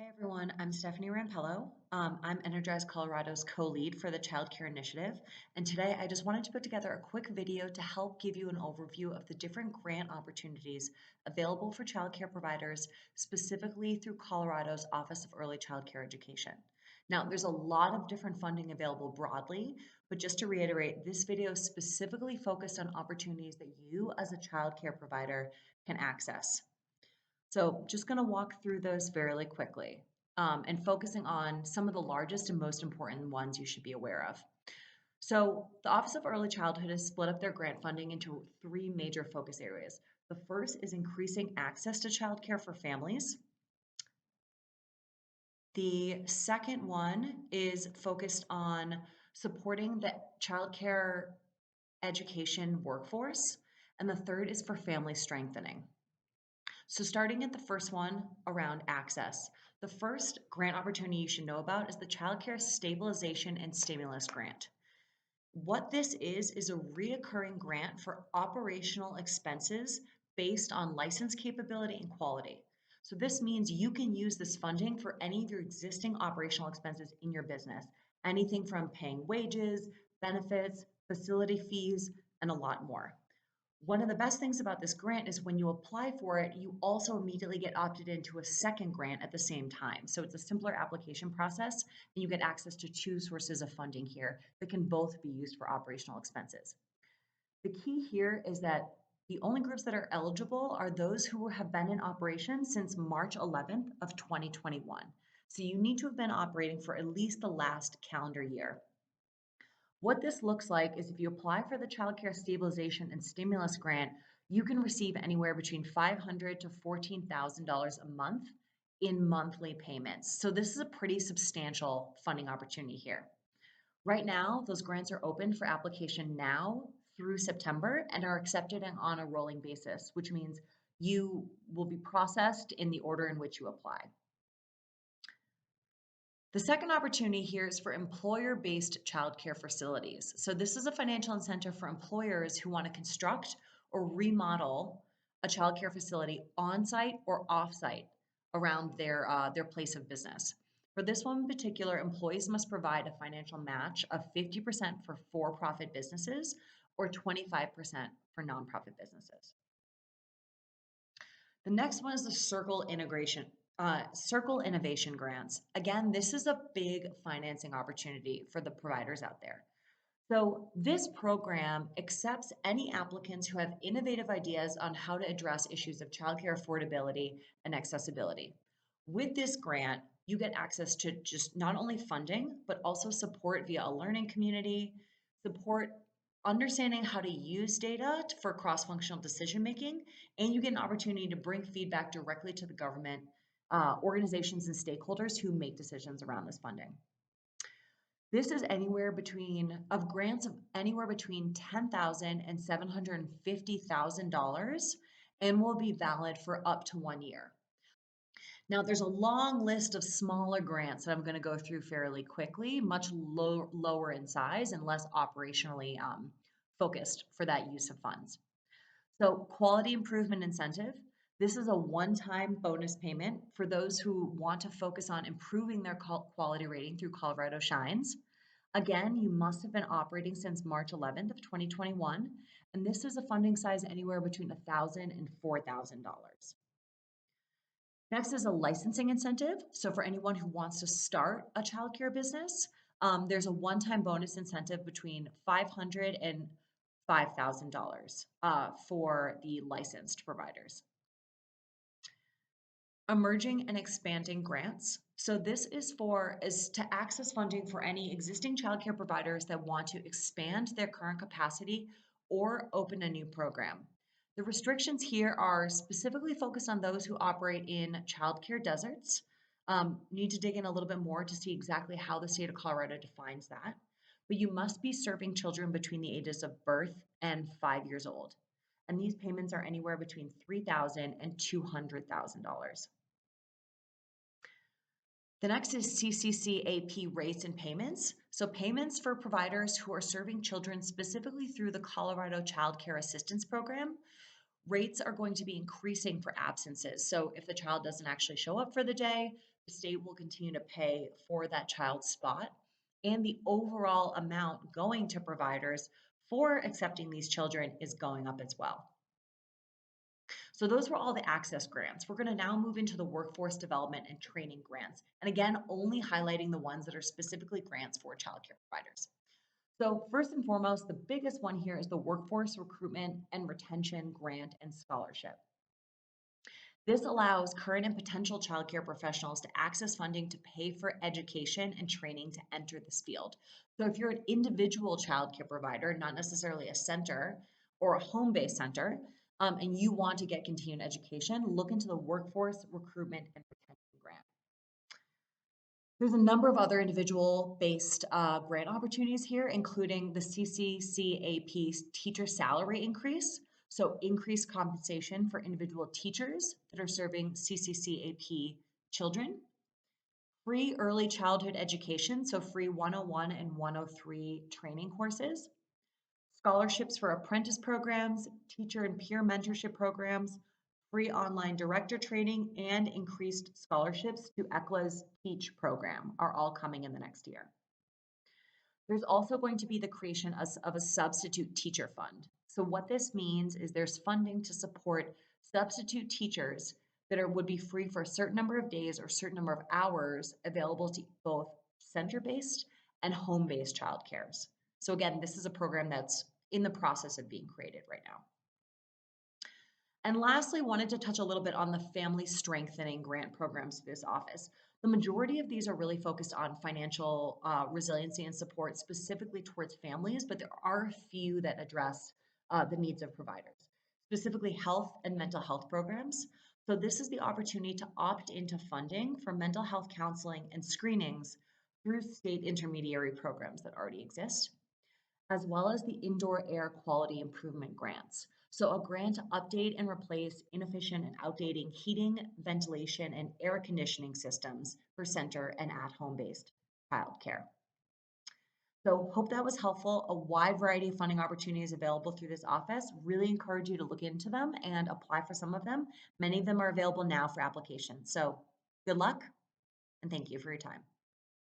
Hey everyone, I'm Stephanie Rampello. I'm Energize Colorado's co-lead for the Child Care Initiative, and today I just wanted to put together a quick video to help give you an overview of the different grant opportunities available for child care providers, specifically through Colorado's Office of Early Child Care Education. Now, there's a lot of different funding available broadly, but just to reiterate, this video is specifically focused on opportunities that you as a child care provider can access. So just going to walk through those fairly quickly and focusing on some of the largest and most important ones you should be aware of. So the Office of Early Childhood has split up their grant funding into three major focus areas. The first is increasing access to childcare for families. The second one is focused on supporting the childcare education workforce. And the third is for family strengthening. So starting at the first one around access, the first grant opportunity you should know about is the Childcare Stabilization and Stimulus Grant. What this is a reoccurring grant for operational expenses based on license capability and quality. So this means you can use this funding for any of your existing operational expenses in your business, anything from paying wages, benefits, facility fees, and a lot more. One of the best things about this grant is when you apply for it, you also immediately get opted into a second grant at the same time. So it's a simpler application process, and you get access to two sources of funding here that can both be used for operational expenses. The key here is that the only groups that are eligible are those who have been in operation since March 11th of 2021. So you need to have been operating for at least the last calendar year. What this looks like is if you apply for the Child Care Stabilization and Stimulus Grant, you can receive anywhere between $500 to $14,000 a month in monthly payments. So this is a pretty substantial funding opportunity here. Right now, those grants are open for application now through September and are accepted on a rolling basis, which means you will be processed in the order in which you apply. The second opportunity here is for employer-based childcare facilities. So this is a financial incentive for employers who want to construct or remodel a childcare facility on-site or off-site around their place of business. For this one in particular, employees must provide a financial match of 50% for for-profit businesses or 25% for nonprofit businesses. The next one is the Circle Innovation Grants. Again, this is a big financing opportunity for the providers out there. So this program accepts any applicants who have innovative ideas on how to address issues of childcare affordability and accessibility. With this grant, you get access to just not only funding, but also support via a learning community, support understanding how to use data for cross-functional decision making, and you get an opportunity to bring feedback directly to the government, organizations and stakeholders who make decisions around this funding. This is grants of anywhere between $10,000 and $750,000 and will be valid for up to 1 year. Now, there's a long list of smaller grants that I'm going to go through fairly quickly, much lower in size and less operationally focused for that use of funds. So, quality improvement incentive. This is a one-time bonus payment for those who want to focus on improving their quality rating through Colorado Shines. Again, you must have been operating since March 11th of 2021, and this is a funding size anywhere between $1,000 and $4,000. Next is a licensing incentive. So for anyone who wants to start a childcare business, there's a one-time bonus incentive between $500 and $5,000 for the licensed providers. Emerging and expanding grants. So this is to access funding for any existing childcare providers that want to expand their current capacity or open a new program. The restrictions here are specifically focused on those who operate in childcare deserts. Need to dig in a little bit more to see exactly how the state of Colorado defines that. But you must be serving children between the ages of birth and 5 years old. And these payments are anywhere between $3,000 and $200,000. The next is Cccap rates and payments. So payments for providers who are serving children specifically through the Colorado Child Care Assistance Program rates are going to be increasing for absences. So if the child doesn't actually show up for the day, the state will continue to pay for that child's spot. And the overall amount going to providers for accepting these children is going up as well. So those were all the access grants. We're going to now move into the workforce development and training grants. And again, only highlighting the ones that are specifically grants for childcare providers. So first and foremost, the biggest one here is the Workforce Recruitment and Retention Grant and Scholarship. This allows current and potential childcare professionals to access funding to pay for education and training to enter this field. So if you're an individual childcare provider, not necessarily a center or a home-based center, and you want to get continued education, look into the Workforce Recruitment and Retention Grant. There's a number of other individual-based grant opportunities here, including the CCCAP teacher salary increase, so increased compensation for individual teachers that are serving CCCAP children, free early childhood education, so free 101 and 103 training courses, scholarships for apprentice programs, teacher and peer mentorship programs, free online director training, and increased scholarships to ECLA's Teach program are all coming in the next year. There's also going to be the creation of a substitute teacher fund. So what this means is there's funding to support substitute teachers that would be free for a certain number of days or a certain number of hours available to both center-based and home-based childcares. So again, this is a program that's in the process of being created right now. And lastly, wanted to touch a little bit on the family strengthening grant programs through this office. The majority of these are really focused on financial resiliency and support specifically towards families, but there are a few that address the needs of providers, specifically health and mental health programs. So this is the opportunity to opt into funding for mental health counseling and screenings through state intermediary programs that already exist, as well as the indoor air quality improvement grants. So a grant to update and replace inefficient and outdated heating, ventilation, and air conditioning systems for center and at-home based childcare. So hope that was helpful. A wide variety of funding opportunities available through this office. Really encourage you to look into them and apply for some of them. Many of them are available now for application. So good luck and thank you for your time.